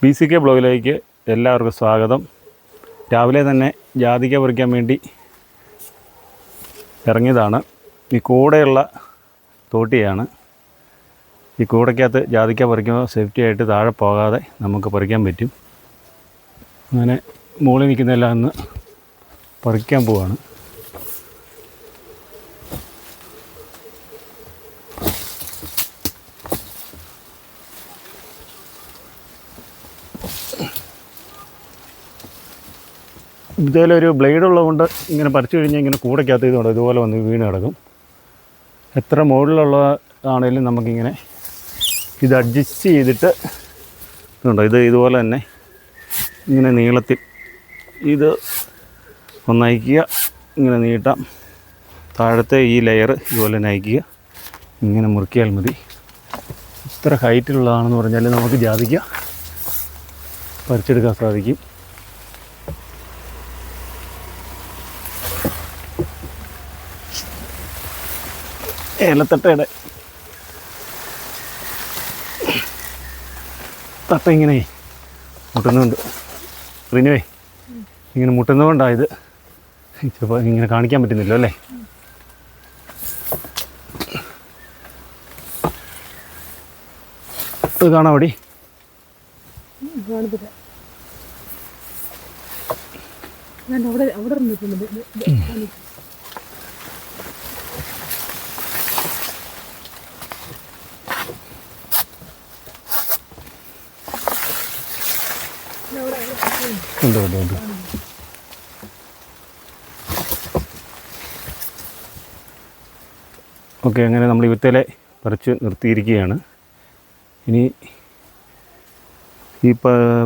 BCK ബ്ലോഗിലേക്ക് എല്ലാവർക്കും സ്വാഗതം. രാവിലെ തന്നെ ജാതിക്ക പറിക്കാൻ വേണ്ടി ഇറങ്ങിയതാണ്. ഈ കൂടെയുള്ള തോട്ടിയാണ്. ഈ കൂടയ്ക്കകത്ത് ജാതിക്ക പറിക്കുമ്പോൾ സേഫ്റ്റി ആയിട്ട് താഴെ പോകാതെ നമുക്ക് പറിക്കാൻ പറ്റും. അങ്ങനെ മുകളിൽ നിൽക്കുന്നതെല്ലാം ഒന്ന് പറിക്കാൻ പോവാണ്. ഇതുപോലെ ഒരു ബ്ലേഡ് ഉള്ളതുകൊണ്ട് ഇങ്ങനെ പറിച്ചു കഴിഞ്ഞാൽ ഇങ്ങനെ കൂടയ്ക്കകത്ത് ഇതുകൊണ്ട് ഇതുപോലെ വന്ന് വീണ് കിടക്കും. എത്ര മുകളിലുള്ളതാണേലും നമുക്കിങ്ങനെ ഇത് അഡ്ജസ്റ്റ് ചെയ്തിട്ട് ഇതുണ്ടോ, ഇതുപോലെ തന്നെ ഇങ്ങനെ നീളത്തിൽ ഇത് ഒന്നയക്കുക, ഇങ്ങനെ നീട്ടാം. താഴത്തെ ഈ ലെയർ ഇതുപോലെ നയിക്കുക, ഇങ്ങനെ മുറിക്കിയാൽ മതി. ഇത്ര ഹൈറ്റിലുള്ളതാണെന്ന് പറഞ്ഞാൽ നമുക്ക് ജാതിക്ക പറിച്ചെടുക്കാൻ സാധിക്കും. ഏലത്തട്ടയുടെ തട്ട ഇങ്ങനെ മുട്ടുന്നുണ്ട്. റിനുവേ ഇങ്ങനെ മുട്ടുന്നതുകൊണ്ടാണ് ഇത് ചിലപ്പോൾ ഇങ്ങനെ കാണിക്കാൻ പറ്റുന്നില്ല അല്ലേ. ഇത് കാണാം അവിടെ ഉണ്ട്. ഓക്കെ, അങ്ങനെ നമ്മൾ ഈ വിത്തയിലെ പറിച്ച് നിർത്തിയിരിക്കുകയാണ്. ഇനി ഈ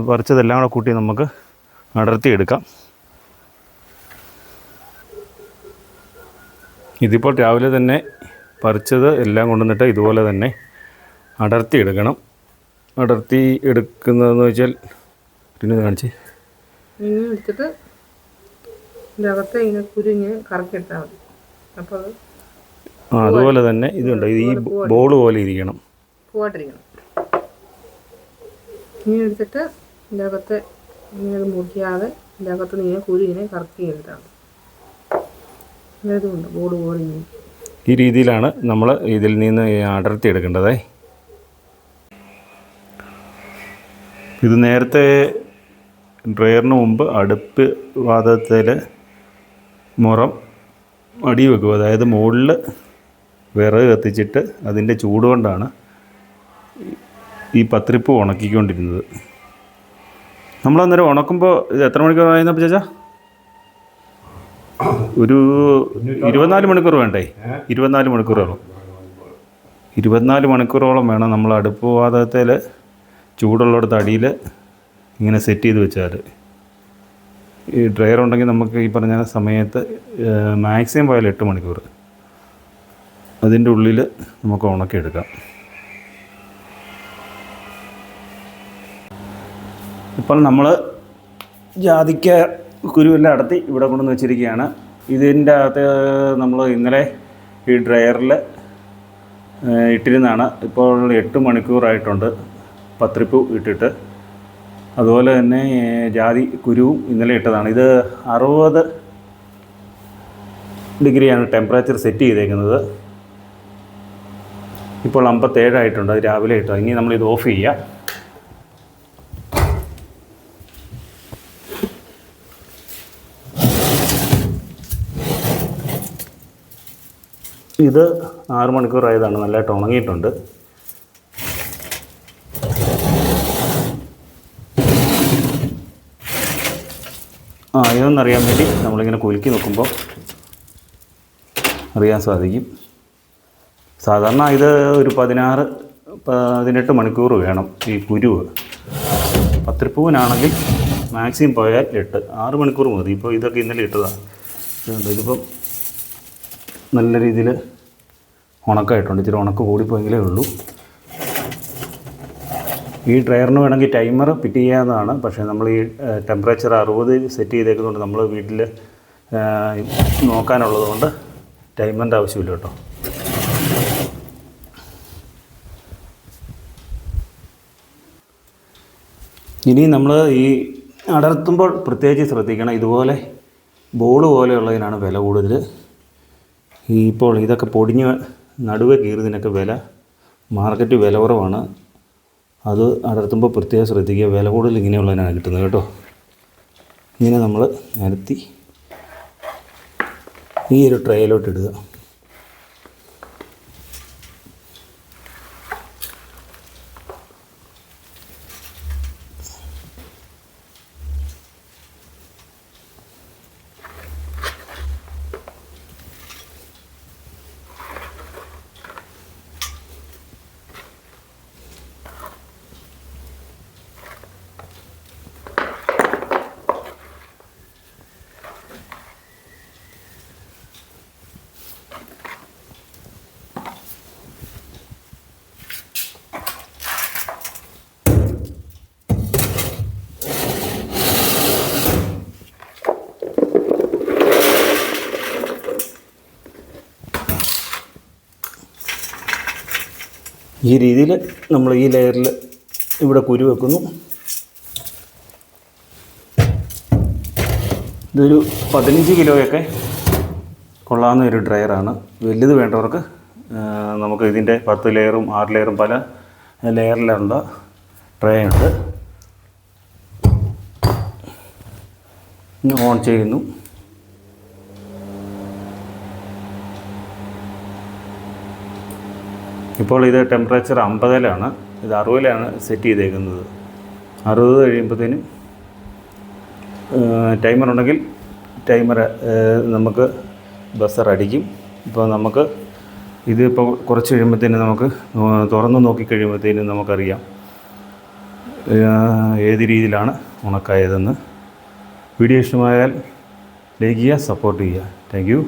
പറിച്ചതെല്ലാം കൂടെ കൂട്ടി നമുക്ക് അടർത്തിയെടുക്കാം. ഇതിപ്പോൾ രാവിലെ തന്നെ പറിച്ചത് എല്ലാം കൊണ്ടുവന്നിട്ട് ഇതുപോലെ തന്നെ അടർത്തിയെടുക്കണം. അടർത്തി എടുക്കുന്നതെന്ന് വെച്ചാൽ പിന്നെ കാണിച്ച് എടുത്തിട്ട് അകത്ത് ഇങ്ങനെ കുരുങ്ങ് കറക്കിയെടുത്താൽ മതി. അപ്പോൾ അതുപോലെ തന്നെ ഇതുണ്ട്, ഈ ബോൾ പോലെ ഇരിക്കണം, പൂവായിട്ടിരിക്കണം. ഇങ്ങനെ എടുത്തിട്ട് ഇതിൻ്റെ അകത്ത് ഇങ്ങനെ മുറിക്കാതെ ഇതിൻ്റെ അകത്ത് ഇങ്ങനെ കുരു ഇങ്ങനെ കറക്കി എടുത്താൽ മതി. ഇതുണ്ട് ബോൾ പോലെ ഇങ്ങനെ. ഈ രീതിയിലാണ് നമ്മൾ ഇതിൽ നിന്ന് അടർത്തി എടുക്കേണ്ടത്. ഇത് നേരത്തെ ഡ്രയറിന് മുമ്പ് അടുപ്പ് വാതത്തിൽ മുറം അടി വെക്കും. അതായത് മുകളിൽ വിറക് കത്തിച്ചിട്ട് അതിൻ്റെ ചൂട് കൊണ്ടാണ് ഈ പത്രിപ്പ് ഉണക്കിക്കൊണ്ടിരുന്നത്. നമ്മളന്നേരം ഉണക്കുമ്പോൾ ഇത് എത്ര മണിക്കൂർ ആയിരുന്നപ്പോൾ ചേച്ചാ? ഒരു 24 മണിക്കൂർ വേണ്ടേ? 24 മണിക്കൂറോളം 24 മണിക്കൂറോളം വേണം നമ്മൾ അടുപ്പ് വാതകത്തിൽ ചൂടുള്ളിടത്ത് അടിയിൽ ഇങ്ങനെ സെറ്റ് ചെയ്ത് വെച്ചാൽ. ഈ ഡ്രയർ ഉണ്ടെങ്കിൽ നമുക്ക് ഈ പറഞ്ഞ സമയത്ത് മാക്സിമം പോയാൽ 8 മണിക്കൂർ അതിൻ്റെ ഉള്ളിൽ നമുക്ക് ഉണക്കിയെടുക്കാം. ഇപ്പോൾ നമ്മൾ ജാതിക്ക കുരുവെല്ലാം അടത്തി ഇവിടെ കൊണ്ടുവന്ന് വെച്ചിരിക്കുകയാണ്. ഇതിൻ്റെ അകത്ത് നമ്മൾ ഇന്നലെ ഈ ഡ്രയറിൽ ഇട്ടിരുന്നതാണ്. ഇപ്പോൾ 8 മണിക്കൂറായിട്ടുണ്ട് പത്രിപ്പ് ഇട്ടിട്ട്. അതുപോലെ തന്നെ ജാതി കുരുവും ഇന്നലെ ഇട്ടതാണ്. ഇത് 60 ഡിഗ്രിയാണ് ടെമ്പറേച്ചർ സെറ്റ് ചെയ്തേക്കുന്നത്. ഇപ്പോൾ 57 ആയിട്ടുണ്ട്. അത് രാവിലെ ഇട്ടത്. ഇനി നമ്മളിത് ഓഫ് ചെയ്യാം. ഇത് 6 മണിക്കൂറായതാണ്. നല്ലതായിട്ട് ഉണങ്ങിയിട്ടുണ്ട്. ഇതൊന്നറിയാൻ വേണ്ടി നമ്മളിങ്ങനെ കുലുക്കി നോക്കുമ്പോൾ അറിയാൻ സാധിക്കും. സാധാരണ ഇത് ഒരു 16-18 മണിക്കൂർ വേണം ഈ കുരുവ്. പത്രിപ്പൂവിനാണെങ്കിൽ മാക്സിമം പോയാൽ 6 മണിക്കൂർ മതി. ഇപ്പോൾ ഇതൊക്കെ ഇന്നലെ ഇട്ടതാണ്. ഇതിപ്പം നല്ല രീതിയിൽ ഉണക്കായിട്ടുണ്ട്. ഇച്ചിരി ഉണക്ക് കൂടിപ്പോയെങ്കിലേ ഉള്ളൂ. ഈ ഡ്രയറിന് വേണമെങ്കിൽ ടൈമർ ഫിറ്റ് ചെയ്യാവുന്നതാണ്. പക്ഷേ നമ്മൾ ഈ ടെമ്പറേച്ചർ 60 സെറ്റ് ചെയ്തേക്കുന്നതുകൊണ്ട് നമ്മൾ വീട്ടിൽ നോക്കാനുള്ളത് കൊണ്ട് ടൈമറിൻ്റെ ആവശ്യമില്ല കേട്ടോ. ഇനി നമ്മൾ ഈ അടർത്തുമ്പോൾ പ്രത്യേകിച്ച് ശ്രദ്ധിക്കണം. ഇതുപോലെ ബോൾ പോലെയുള്ളതിനാണ് വില കൂടുതൽ. ഇപ്പോൾ ഇതൊക്കെ പൊടിഞ്ഞ് നടുവേ കീറുന്നതിനൊക്കെ മാർക്കറ്റ് വില കുറവാണ്. അത് അടർത്തുമ്പോൾ പ്രത്യേകം ശ്രദ്ധിക്കുക. വില കൂടുതൽ ഇങ്ങനെയുള്ളതിനാണ് കിട്ടുന്നത് കേട്ടോ. ഇങ്ങനെ നമ്മൾ നിരത്തി ഈ ഒരു ട്രേയിലോട്ട് ഇടുക. ഈ രീതിയിൽ നമ്മൾ ഈ ലെയറിൽ ഇവിടെ കുരു വെക്കുന്നു. ഇതൊരു 15 കിലോയൊക്കെ കൊള്ളാവുന്ന ഒരു ഡ്രയറാണ്. വലുത് വേണ്ടവർക്ക് നമുക്ക് ഇതിൻ്റെ 10 ലെയറും 6 ലെയറും പല ലെയറിലുള്ള ട്രേ ഉണ്ട്. ഓൺ ചെയ്യുന്നു. ഇപ്പോൾ ഇത് ടെമ്പറേച്ചർ 50-ലാണ്. ഇത് 60-ലാണ് സെറ്റ് ചെയ്തേക്കുന്നത്. 60 കഴിയുമ്പോഴത്തേനും ടൈമർ ഉണ്ടെങ്കിൽ ടൈമർ നമുക്ക് ബസർ അടിക്കും. ഇപ്പോൾ നമുക്ക് ഇതിപ്പോൾ കുറച്ച് കഴിയുമ്പോഴത്തേനും നമുക്ക് തുറന്ന് നോക്കിക്കഴിയുമ്പോഴത്തേനും നമുക്കറിയാം ഏത് രീതിയിലാണ് ഉണക്കായതെന്ന്. വീഡിയോ ഇഷ്ടമായാൽ ലൈക്ക് ചെയ്യുക, സപ്പോർട്ട് ചെയ്യുക. Thank you.